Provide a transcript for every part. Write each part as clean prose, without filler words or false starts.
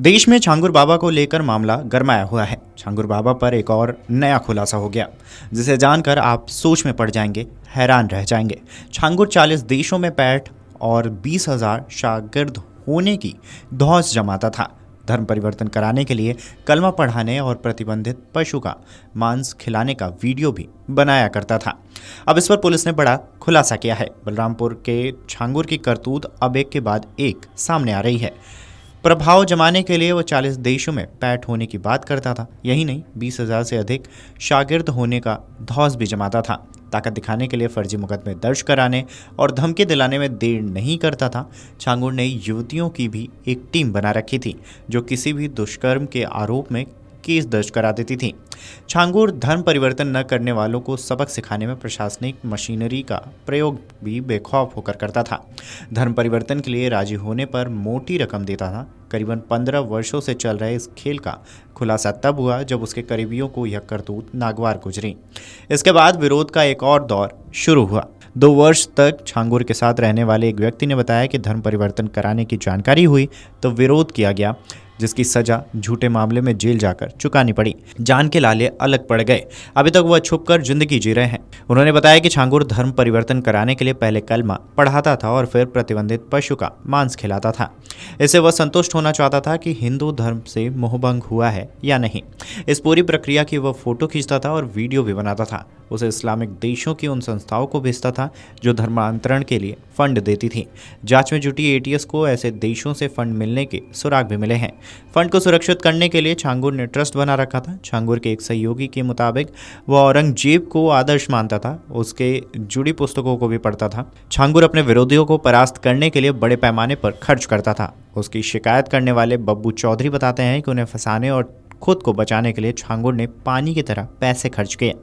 देश में छांगुर बाबा को लेकर मामला गरमाया हुआ है। छांगुर बाबा पर एक और नया खुलासा हो गया, जिसे जानकर आप सोच में पड़ जाएंगे, हैरान रह जाएंगे। छांगुर 40 देशों में पैठ और 20,000 शागिर्द होने की धौंस जमाता था। धर्म परिवर्तन कराने के लिए कलमा पढ़ाने और प्रतिबंधित पशु का मांस खिलाने का वीडियो भी बनाया करता था। अब इस पर पुलिस ने बड़ा खुलासा किया है। बलरामपुर के छांगुर की करतूत अब एक के बाद एक सामने आ रही है। प्रभाव जमाने के लिए वो 40 देशों में पैठ होने की बात करता था। यही नहीं, 20,000 से अधिक शागिर्द होने का धौंस भी जमाता था। ताकत दिखाने के लिए फर्जी मुकदमे दर्ज कराने और धमकी दिलाने में देर नहीं करता था। छांगुर ने युवतियों की भी एक टीम बना रखी थी, जो किसी भी दुष्कर्म के आरोप में केस दर्ज करा देती थी। छांगुर धर्म परिवर्तन न करने वालों को सबक सिखाने में प्रशासनिक मशीनरी का प्रयोग भी बेखौफ होकर करता था। धर्म परिवर्तन के लिए राजी होने पर मोटी रकम देता था। करीबन 15 वर्षों से चल रहे इस खेल का खुलासा तब हुआ जब उसके करीबियों को यह करतूत नागवार गुजरी। इसके बाद विरोध का एक और दौर शुरू हुआ। 2 वर्ष तक छांगुर के साथ रहने वाले एक व्यक्ति ने बताया कि धर्म परिवर्तन कराने की जानकारी हुई तो विरोध किया गया, जिसकी सजा झूठे मामले में जेल जाकर चुकानी पड़ी। जान के लाले अलग पड़ गए। अभी तक वह छुपकर जिंदगी जी रहे हैं। उन्होंने बताया कि छांगुर धर्म परिवर्तन कराने के लिए पहले कलमा पढ़ाता था और फिर प्रतिबंधित पशु का मांस खिलाता था। इससे वह संतुष्ट होना चाहता था कि हिंदू धर्म से मोहभंग हुआ है या नहीं। इस पूरी प्रक्रिया की वह फोटो खींचता था और वीडियो भी बनाता था। उसे इस्लामिक देशों की उन संस्थाओं को भेजता था जो धर्मांतरण के लिए फंड देती थी। जांच में जुटी एटीएस को ऐसे देशों से फंड मिलने के सुराग भी मिले हैं। फंड को सुरक्षित करने के लिए छांगुर ने ट्रस्ट बना रखा था। छांगुर के एक सहयोगी के मुताबिक वह औरंगजेब को आदर्श मानता था। उसके जुड़ी पुस्तकों को भी पढ़ता था। छांगुर अपने विरोधियों को परास्त करने के लिए बड़े पैमाने पर खर्च करता था। उसकी शिकायत करने वाले बब्बू चौधरी बताते हैं कि उन्हें फंसाने और खुद को बचाने के लिए छांगुर ने पानी की तरह पैसे खर्च किए।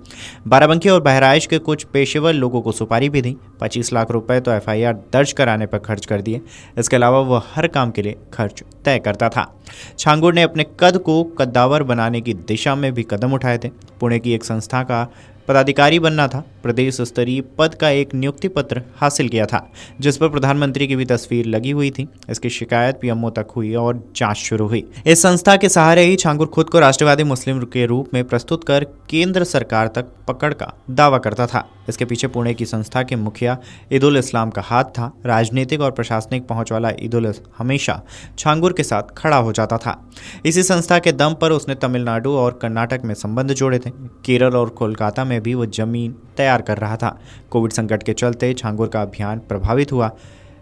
बाराबंकी और बहराइच के कुछ पेशेवर लोगों को सुपारी भी दी। 25 लाख रुपए तो एफआईआर दर्ज कराने पर खर्च कर दिए। इसके अलावा वह हर काम के लिए खर्च तय करता था। छांगुर ने अपने कद को कद्दावर बनाने की दिशा में भी कदम उठाए थे। पुणे की एक संस्था का पदाधिकारी बनना था। प्रदेश स्तरीय पद का एक नियुक्ति पत्र हासिल किया था, जिस पर प्रधानमंत्री की भी तस्वीर लगी हुई थी। इसकी शिकायत पीएमओ तक हुई और जांच शुरू हुई। इस संस्था के सहारे ही छांगुर खुद को राष्ट्रवादी मुस्लिम के रूप में प्रस्तुत कर केंद्र सरकार तक पकड़ का दावा करता था। इसके पीछे पुणे की संस्था के मुखिया ईदुल इस्लाम का हाथ था। राजनीतिक और प्रशासनिक पहुंच वाला ईदुल हमेशा छांगुर के साथ खड़ा हो जाता था। इसी संस्था के दम पर उसने तमिलनाडु और कर्नाटक में संबंध जोड़े थे। केरल और कोलकाता में भी वो जमीन तैयार कर रहा था। कोविड संकट के चलते छांगुर का अभियान प्रभावित हुआ,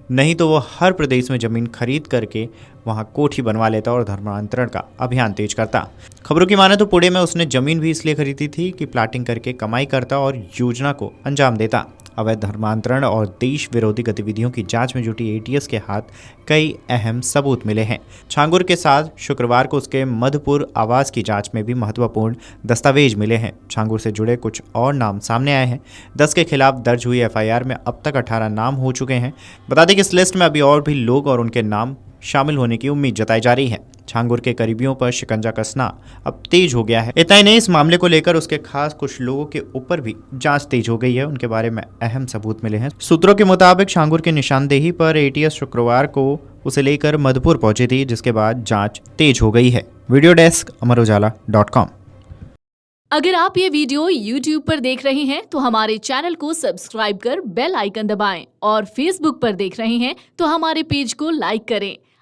नहीं तो वो हर प्रदेश में जमीन खरीद करके वहां कोठी बनवा लेता और धर्मांतरण का अभियान तेज करता। खबरों की माने तो पुणे में उसने जमीन भी इसलिए खरीदी थी कि प्लाटिंग करके कमाई करता और योजना को अंजाम देता। अवैध धर्मांतरण और देश विरोधी गतिविधियों की जांच में जुटी एटीएस के हाथ कई अहम सबूत मिले हैं। छांगुर के साथ शुक्रवार को उसके मधुपुर आवास की जांच में भी महत्वपूर्ण दस्तावेज मिले हैं। छांगुर से जुड़े कुछ और नाम सामने आए हैं। 10 के खिलाफ दर्ज हुई एफआईआर में अब तक 18 नाम हो चुके हैं। बता दें कि इस लिस्ट में अभी और भी लोग और उनके नाम शामिल होने की उम्मीद जताई जा रही है। छांगुर के करीबियों पर शिकंजा कसना अब तेज हो गया है। इतना ही नहीं, इस मामले को लेकर उसके खास कुछ लोगों के ऊपर भी जांच तेज हो गई है। उनके बारे में अहम सबूत मिले हैं। सूत्रों के मुताबिक छांगुर की निशानदेही पर एटीएस शुक्रवार को उसे लेकर मधुपुर पहुंची थी, जिसके बाद जांच तेज हो गई है। Video desk amarujala.com। अगर आप ये वीडियो YouTube पर देख रहे हैं तो हमारे चैनल को सब्सक्राइब कर बेल आइकन दबाएं और Facebook पर देख रहे हैं तो हमारे पेज को लाइक करें।